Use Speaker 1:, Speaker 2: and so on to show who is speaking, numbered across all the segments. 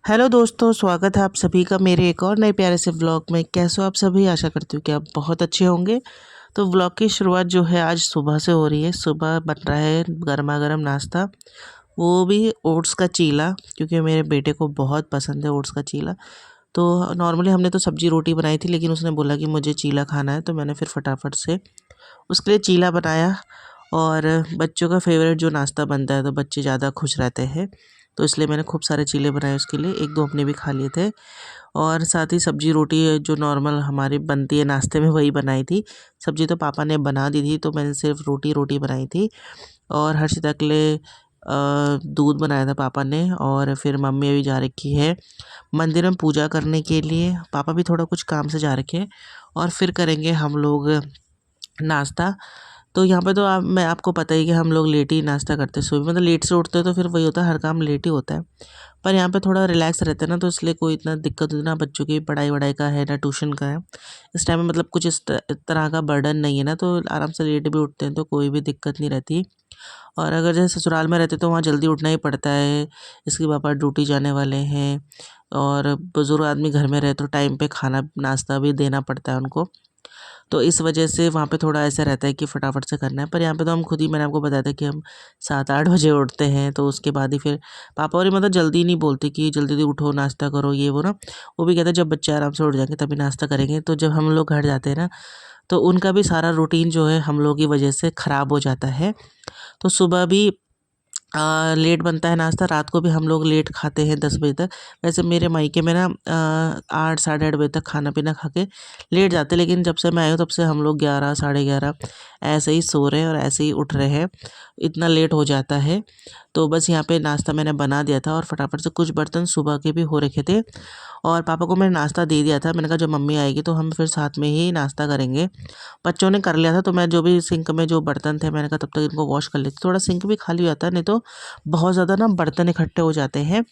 Speaker 1: Hello दोस्तों, स्वागत है आप सभी का मेरे एक और नए प्यारे से व्लॉग में। कैसे हो आप सभी? आशा करती हूँ कि आप बहुत अच्छे होंगे। तो व्लॉग की शुरुआत जो है आज सुबह से हो रही है। सुबह बन रहा है गर्मा गर्म नाश्ता, वो भी ओट्स का चीला, क्योंकि मेरे बेटे को बहुत पसंद है ओट्स का चीला। तो नॉर्मली हमने तो सब्जी रोटी बनाई थी, लेकिन उसने बोला कि मुझे चीला खाना है, तो मैंने फिर फटाफट से उसके लिए चीला बनाया। और बच्चों का फेवरेट जो नाश्ता बनता है तो बच्चे ज़्यादा खुश रहते हैं, तो इसलिए मैंने खूब सारे चीले बनाए उसके लिए। एक दो अपने भी खा लिए थे, और साथ ही सब्जी रोटी जो नॉर्मल हमारी बनती है नाश्ते में वही बनाई थी। सब्जी तो पापा ने बना दी थी, तो मैंने सिर्फ रोटी रोटी बनाई थी। और हर्षिता के लिए दूध बनाया था पापा ने। और फिर मम्मी अभी जा रखी है मंदिर में पूजा करने के लिए। पापा भी थोड़ा कुछ काम से जा रखे हैं, और फिर करेंगे हम लोग नाश्ता। तो यहाँ पे तो मैं आपको पता ही कि हम लोग लेट ही नाश्ता करते हैं सुबह, मतलब लेट से उठते हैं, तो फिर वही होता है, हर काम लेट ही होता है। पर यहाँ पे थोड़ा रिलैक्स रहते हैं ना, तो इसलिए कोई इतना दिक्कत ना बच्चों की पढ़ाई वढ़ाई का है ना ट्यूशन का है। इस टाइम में मतलब कुछ इस तरह का बर्डन नहीं है ना, तो आराम से लेट भी उठते हैं, तो कोई भी दिक्कत नहीं रहती। और अगर जैसे ससुराल में रहते तो वहाँ जल्दी उठना ही पड़ता है, इसके पापा ड्यूटी जाने वाले हैं। और बुज़ुर्ग आदमी घर में रहे तो टाइम पे खाना नाश्ता भी देना पड़ता है उनको। तो इस वजह से वहाँ पे थोड़ा ऐसा रहता है कि फटाफट से करना है। पर यहाँ पे तो हम खुद ही, मैंने आपको बताया था कि हम 7-8 बजे उठते हैं, तो उसके बाद ही फिर पापा और ये मतलब जल्दी नहीं बोलते कि जल्दी जल्दी उठो नाश्ता करो ये वो ना। वो भी कहते हैं जब बच्चे आराम से उठ जाएंगे तभी नाश्ता करेंगे। तो जब हम लोग घर जाते हैं ना, तो उनका भी सारा रूटीन जो है हम लोग की वजह से ख़राब हो जाता है। तो सुबह भी लेट बनता है नाश्ता, रात को भी हम लोग लेट खाते हैं 10 बजे तक। वैसे मेरे मायके में ना 8 साढ़े 8 बजे तक खाना पीना खा के लेट जाते, लेकिन जब से मैं आई हूँ तब से हम लोग 11 साढ़े 11 ऐसे ही सो रहे हैं और ऐसे ही उठ रहे हैं, इतना लेट हो जाता है। तो बस यहाँ पे नाश्ता मैंने बना दिया था, और फटाफट से कुछ बर्तन सुबह के भी हो रखे थे, और पापा को मैंने नाश्ता दे दिया था। मैंने कहा जब मम्मी आएगी तो हम फिर साथ में ही नाश्ता करेंगे। बच्चों ने कर लिया था, तो मैं जो भी सिंक में जो बर्तन थे मैंने कहा तब तक इनको वॉश कर लेती, थोड़ा सिंक भी खाली हो जाता है, नहीं तो बहुत ज़्यादा ना बर्तन इकट्ठे हो जाते हैं।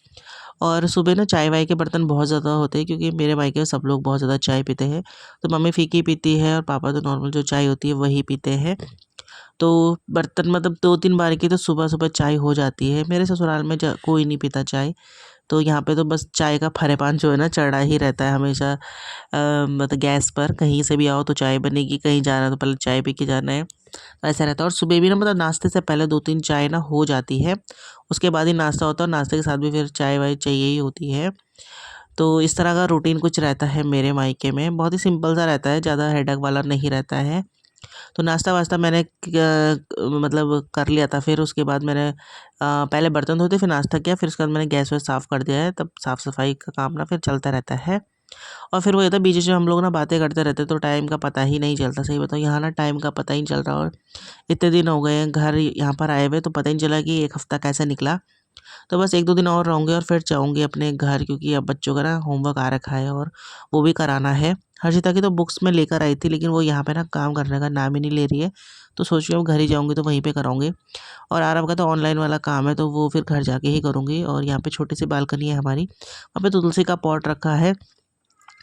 Speaker 1: और सुबह ना चाय वाय के बर्तन बहुत ज़्यादा होते हैं, क्योंकि मेरे मायके में सब लोग बहुत ज़्यादा चाय पीते हैं। तो मम्मी फीकी पीती है और पापा तो नॉर्मल जो चाय होती है वही पीते हैं। तो बर्तन मतलब 2-3 बार की तो सुबह सुबह चाय हो जाती है। मेरे ससुराल में कोई नहीं पीता चाय, तो यहाँ पे तो बस चाय का फरेपान जो है ना चढ़ा ही रहता है हमेशा। मतलब गैस पर कहीं से भी आओ तो चाय बनेगी, कहीं जाना है तो पहले चाय पी के जाना है, तो ऐसा रहता है। और सुबह भी ना मतलब नाश्ते से पहले 2-3 चाय ना हो जाती है, उसके बाद ही नाश्ता होता है, और नाश्ते के साथ भी फिर चाय वाय चाहिए ही होती है। तो इस तरह का रूटीन कुछ रहता है मेरे मायके में, बहुत ही सिंपल सा रहता है, ज़्यादा हेडेक वाला नहीं रहता है। तो नाश्ता वास्ता मैंने मतलब कर लिया था। फिर उसके बाद मैंने पहले बर्तन धोते फिर नाश्ता किया, फिर उसके बाद मैंने गैस वैस साफ़ कर दिया है। तब साफ़ सफाई का काम ना फिर चलता रहता है। और फिर वो होता है बीच में हम लोग ना बातें करते रहते, तो टाइम का पता ही नहीं चलता। सही बताऊँ, यहाँ ना टाइम का पता ही नहीं चल रहा। और इतने दिन हो गए हैं घर यहाँ पर आए हुए, तो पता ही नहीं चला कि 1 हफ़्ता कैसे निकला। तो बस 1-2 दिन और रहूँगी और फिर जाऊँगी अपने घर, क्योंकि अब बच्चों का ना होमवर्क आ रखा है और वो भी कराना है। हर्षिता की तो बुक्स मैं लेकर आई थी, लेकिन वो यहाँ पे ना काम करने का नाम ही नहीं ले रही है। तो सोच रही हूँ घर ही जाऊँगी तो वहीं पे कराऊँगी। और आरव का तो ऑनलाइन वाला काम है, तो वो फिर घर जाके ही करूँगी। और यहाँ पे छोटी सी बालकनी है हमारी, वहाँ पे तुलसी का पॉट रखा है,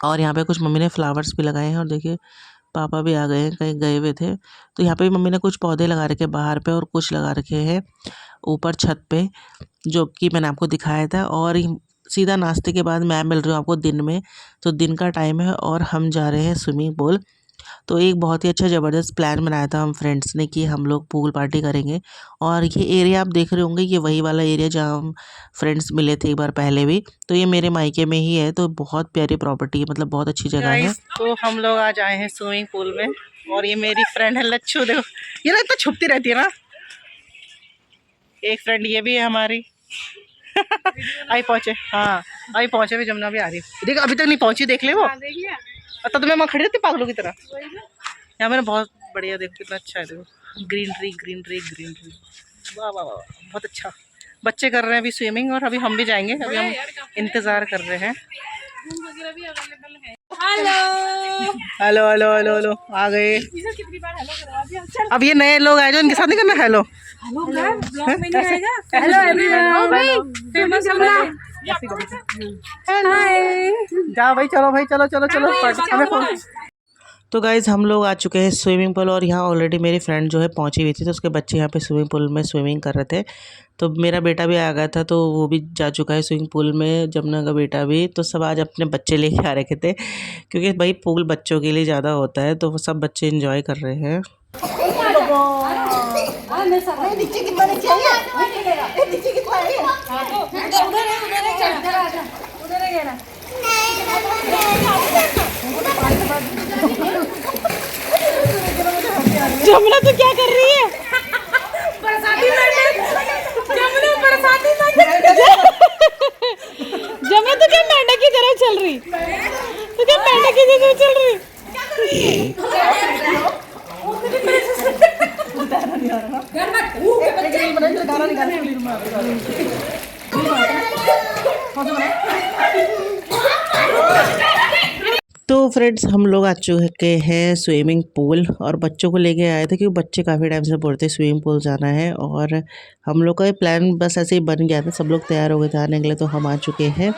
Speaker 1: और यहाँ पे कुछ मम्मी ने फ्लावर्स भी लगाए हैं। और देखिए पापा भी आ गए हैं, कहीं गए हुए थे। तो यहाँ पे भी मम्मी ने कुछ पौधे लगा रखे हैं बाहर पे, और कुछ लगा रखे हैं ऊपर छत पे, जो कि मैंने आपको दिखाया था। और सीधा नाश्ते के बाद मैं मिल रही हूँ आपको दिन में। तो दिन का टाइम है और हम जा रहे हैं स्विमिंग पूल। तो एक बहुत ही अच्छा ज़बरदस्त प्लान बनाया था हम फ्रेंड्स ने कि हम लोग पूल पार्टी करेंगे। और ये एरिया आप देख रहे होंगे, ये वही वाला एरिया जहाँ हम फ्रेंड्स मिले थे एक बार पहले भी। तो ये मेरे मायके में ही है, तो बहुत प्यारी प्रॉपर्टी है, मतलब बहुत अच्छी जगह है। तो हम लोग आज आए हैं स्विमिंग पूल में, और ये मेरी फ्रेंड है लच्छू। देखो ये ना इतना छुपती रहती है ना। एक फ्रेंड ये भी है हमारी। आई पहुंचे, हाँ आई पहुंचे भी, जमुना भी आ रही है। देख अभी तक नहीं पहुंची, देख ले वो। तो मैं वहाँ खड़ी रहती पागलों की तरह। यहाँ मैंने बहुत बढ़िया, देखो कितना अच्छा है, देखो ग्रीनरी ग्रीनरी ग्रीनरी। वाह वाह वाह, बहुत अच्छा। बच्चे कर रहे हैं अभी स्विमिंग, और अभी हम भी जाएंगे। अभी हम इंतजार कर रहे हैं। Hello hello hello hello hello, आ गए। अब ये नए लोग आए जो, इनके साथ नहीं करना हेलो। हेलो जाओ भाई, चलो भाई, चलो चलो चलो। तो गाइज़ हम लोग आ चुके हैं स्विमिंग पूल और यहाँ ऑलरेडी मेरी फ्रेंड जो है पहुँची हुई थी, तो उसके बच्चे यहाँ पे स्विमिंग पूल में स्विमिंग कर रहे थे। तो मेरा बेटा भी आ गया था, तो वो भी जा चुका है स्विमिंग पूल में, जमुना का बेटा भी। तो सब आज अपने बच्चे लेके आ रखे थे, क्योंकि भाई पूल बच्चों के लिए ज़्यादा होता है, तो वो सब बच्चे इंजॉय कर रहे हैं। जमुना तो क्या कर रही है? जमुना तो क्या मेंढक की तरह चल रही? तो क्या मेंढक की तरह चल रही? तो फ्रेंड्स हम लोग आ चुके हैं स्विमिंग पूल और बच्चों को लेके आए थे, क्योंकि बच्चे काफ़ी टाइम से बोलते स्विमिंग पूल जाना है। और हम लोग का प्लान बस ऐसे ही बन गया था, सब लोग तैयार हो गए थे आने के लिए, तो हम आ चुके हैं।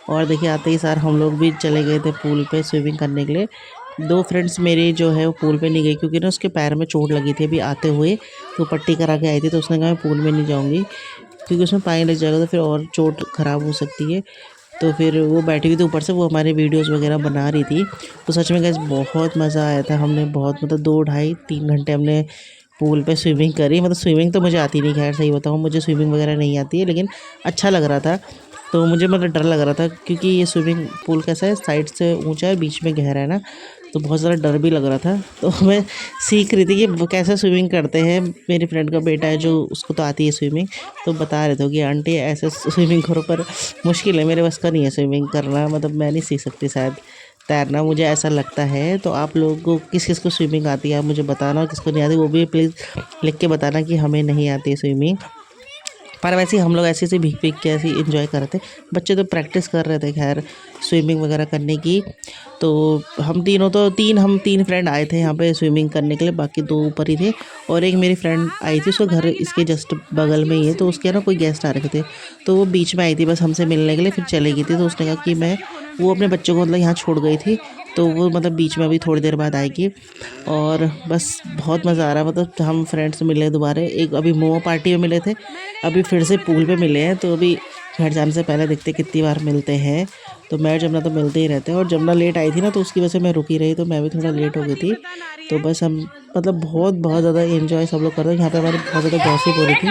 Speaker 1: और देखिए आते ही सार हम लोग भी चले गए थे पूल पे स्विमिंग करने के लिए। दो फ्रेंड्स मेरी जो है वो पूल पे नहीं गई, क्योंकि ना उसके पैर में चोट लगी थी अभी आते हुए, तो पट्टी करा के आई थी। तो उसने कहा मैं पूल में नहीं जाऊँगी, क्योंकि उसमें पानी लग जाएगा तो फिर और चोट ख़राब हो सकती है। तो फिर वो बैठी हुई थी ऊपर से, वो हमारे वीडियोस वगैरह बना रही थी। तो सच में गाइस बहुत मज़ा आया था, हमने बहुत मतलब 2 ढाई 3 घंटे हमने पूल पे स्विमिंग करी। मतलब स्विमिंग तो मुझे आती नहीं, खैर सही बताऊँ मुझे स्विमिंग वगैरह नहीं आती है, लेकिन अच्छा लग रहा था। तो मुझे मतलब डर लग रहा था, क्योंकि ये स्विमिंग पूल कैसा है, साइड से ऊंचा है, बीच में गहरा है ना, तो बहुत ज़्यादा डर भी लग रहा था। तो मैं सीख रही थी कि वो कैसे स्विमिंग करते हैं। मेरी फ्रेंड का बेटा है जो, उसको तो आती है स्विमिंग, तो बता रहे थे कि आंटी ऐसे स्विमिंग करो, पर मुश्किल है, मेरे बस का नहीं है स्विमिंग करना, मतलब मैं नहीं सीख सकती शायद तैरना, मुझे ऐसा लगता है। तो आप लोगों को किस किस को स्विमिंग आती है आप मुझे बताना, और किसको नहीं आती वो भी प्लीज़ लिख के बताना कि हमें नहीं आती स्विमिंग। पर वैसे ही हम लोग ऐसे भीग भीग के ऐसे इंजॉय कर रहे थे। बच्चे तो प्रैक्टिस कर रहे थे खैर स्विमिंग वगैरह करने की। तो हम तीन फ्रेंड आए थे यहाँ पे स्विमिंग करने के लिए, बाकी 2 ऊपर ही थे। और एक मेरी फ्रेंड आई थी, उसका घर इसके जस्ट बगल में ही है, तो उसके ना कोई गेस्ट आ रखे थे, तो वो बीच में आई थी बस हमसे मिलने के लिए, फिर चले गई थी। तो उसने कहा कि वो अपने बच्चों को मतलब यहाँ छोड़ गई थी, तो वो मतलब बीच में अभी थोड़ी देर बाद आएगी। और बस बहुत मज़ा आ रहा है, मतलब हम फ्रेंड्स मिले दोबारा, एक अभी मोमो पार्टी में मिले थे, अभी फिर से पूल पे मिले हैं। तो अभी घर जाने से पहले देखते कितनी बार मिलते हैं। तो मैं जमुना तो मिलते ही रहते हैं, और जमुना लेट आई थी ना, तो उसकी वजह से मैं रुकी रही, तो मैं भी थोड़ा लेट हो गई थी। तो बस हम मतलब बहुत ज़्यादा एंजॉय सब लोग कर रहे हैं। यहाँ पे हमारी बहुत ज़्यादा गॉसिप हो रही थी।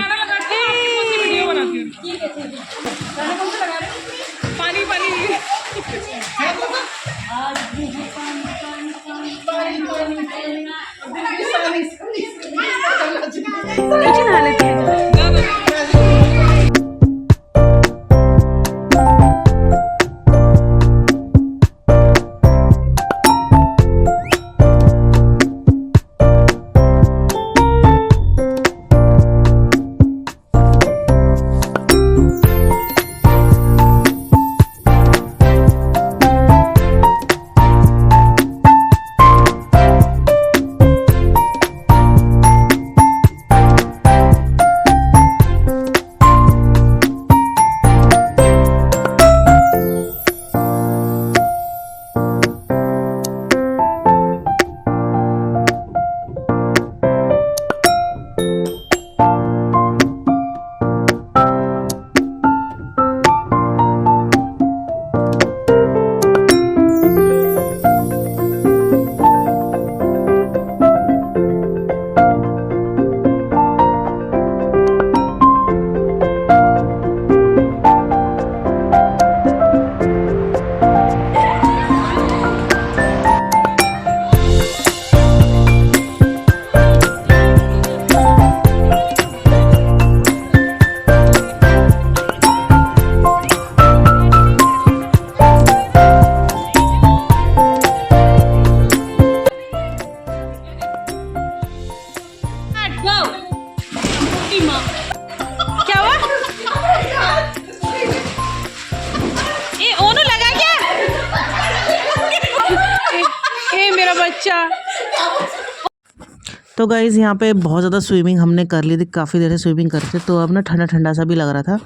Speaker 1: तो गाइज़ यहाँ पे बहुत ज़्यादा स्विमिंग हमने कर ली थी, काफ़ी देर से स्विमिंग करते, तो अब ना ठंडा ठंडा सा भी लग रहा था।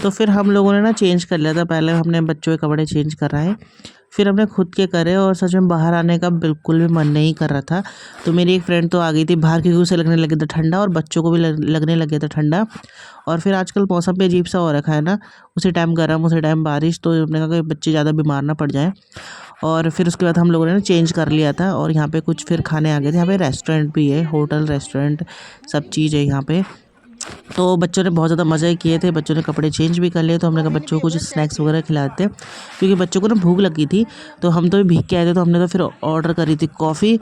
Speaker 1: तो फिर हम लोगों ने ना चेंज कर लिया था, पहले हमने बच्चों के कपड़े चेंज कर रहे हैं। फिर हमने खुद के करे और सच में बाहर आने का बिल्कुल भी मन नहीं कर रहा था। तो मेरी एक फ्रेंड तो आ गई थी बाहर क्योंकि उसे लगने लग गया था ठंडा और बच्चों को भी लगने लग गया था ठंडा। और फिर आजकल मौसम भी अजीब सा हो रखा है ना, उसी टाइम गर्म उसी टाइम बारिश, तो हमने कहा कि बच्चे ज़्यादा बीमार ना पड़ जाएँ। और फिर उसके बाद हम लोगों ने ना चेंज कर लिया था और यहाँ पे कुछ फिर खाने आ गए थे। यहाँ पे रेस्टोरेंट भी है, होटल रेस्टोरेंट सब चीज़ है यहाँ पे। तो बच्चों ने बहुत ज़्यादा मज़े किए थे, बच्चों ने कपड़े चेंज भी कर लिए। तो हमने कहा बच्चों को कुछ स्नैक्स वगैरह खिलाते हैं क्योंकि बच्चों को ना भूख लगी थी। तो हम तो भीग के आए थे, तो हमने तो फिर ऑर्डर करी थी कॉफ़ी।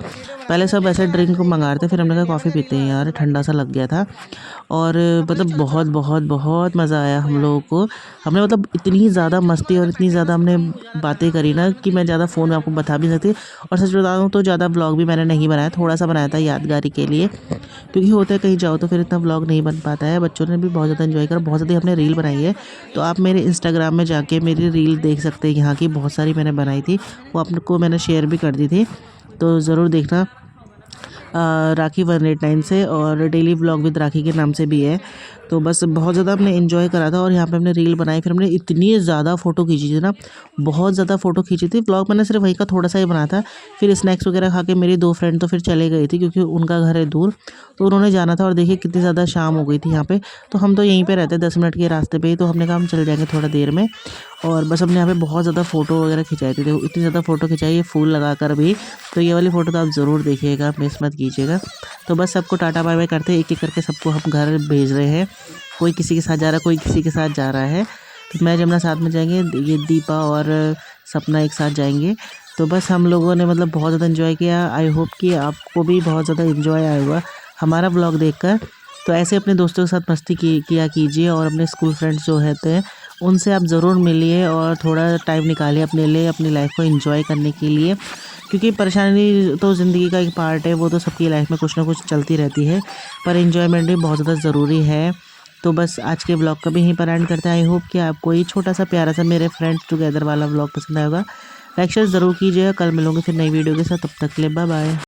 Speaker 1: पहले सब ऐसे ड्रिंक मंगा रहे थे, फिर हमने कहा कॉफ़ी पीते हैं यार, ठंडा सा लग गया था। और मतलब बहुत बहुत बहुत मज़ा आया हम लोगों को। हमने मतलब इतनी ज़्यादा मस्ती और इतनी ज़्यादा हमने बातें करी ना कि मैं ज़्यादा फ़ोन में आपको बता भी नहीं सकती। और सच बता दूँ तो ज़्यादा व्लॉग भी मैंने नहीं बनाया, थोड़ा सा बनाया था यादगारी के लिए, क्योंकि होता है कहीं जाओ तो फिर इतना व्लॉग नहीं बन पाता है। बच्चों ने भी बहुत ज़्यादा एंजॉय करा, बहुत ज़्यादा हमने रील बनाई है। तो आप मेरे इंस्टाग्राम में जाके मेरी रील देख सकते हैं, यहाँ की बहुत सारी मैंने बनाई थी, वो आपको मैंने शेयर भी कर दी थी, तो ज़रूर देखना। राखी 189 से और डेली व्लॉग विद राखी के नाम से भी है। तो बस बहुत ज़्यादा हमने एंजॉय करा था और यहाँ पे हमने रील बनाई, फिर हमने इतनी ज़्यादा फ़ोटो खींची थी ना, बहुत ज़्यादा फ़ोटो खींची थी। व्लॉग मैंने सिर्फ वहीं का थोड़ा सा ही बनाया था। फिर स्नैक्स वगैरह खा के मेरी 2 फ्रेंड तो फिर चले गई थी क्योंकि उनका घर है दूर, तो उन्होंने जाना था। और देखिए कितनी ज़्यादा शाम हो गई थी यहाँ पे, तो हम तो यहीं पे रहते 10 मिनट के रास्ते पे ही, तो हमने कहा हम चल जाएंगे थोड़ा देर में। और बस हमने यहाँ पे बहुत ज़्यादा फ़ोटो वगैरह खिंचाई थी, देखो इतनी ज़्यादा फ़ोटो खिंचाई है फूल लगा कर भी। तो ये वाली फ़ोटो तो आप ज़रूर देखिएगा, मिस मत कीजिएगा। तो बस सबको टाटा बाय बाय करते हैं, एक एक करके सबको हम घर भेज रहे हैं। कोई किसी के साथ जा रहा है, कोई किसी के साथ जा रहा है। तो मैं जमुना साथ में जाएंगे, ये दीपा और सपना एक साथ जाएंगे। तो बस हम लोगों ने मतलब बहुत ज़्यादा इन्जॉय किया। आई होप कि आपको भी बहुत ज़्यादा इन्जॉय आया होगा हमारा व्लॉग देखकर। तो ऐसे अपने दोस्तों के साथ मस्ती किया कीजिए और अपने स्कूल फ्रेंड्स जो रहते हैं उनसे आप ज़रूर मिलिए और थोड़ा टाइम निकालिए अपने लिए, अपनी लाइफ को एंजॉय करने के लिए, क्योंकि परेशानी तो ज़िंदगी का एक पार्ट है, वो तो सबकी लाइफ में कुछ ना कुछ चलती रहती है, पर एंजॉयमेंट भी बहुत ज़्यादा ज़रूरी है। तो बस आज के ब्लॉग का भी यहीं पर एंड करते हैं। आई होप कि आपको ये छोटा सा प्यारा सा मेरे फ्रेंड्स टुगेदर वाला ब्लॉग पसंद आएगा। लाइक शेयर ज़रूर कीजिएगा। कल मिलूंगी फिर नई वीडियो के साथ, तब तक के लिए बाय बाय।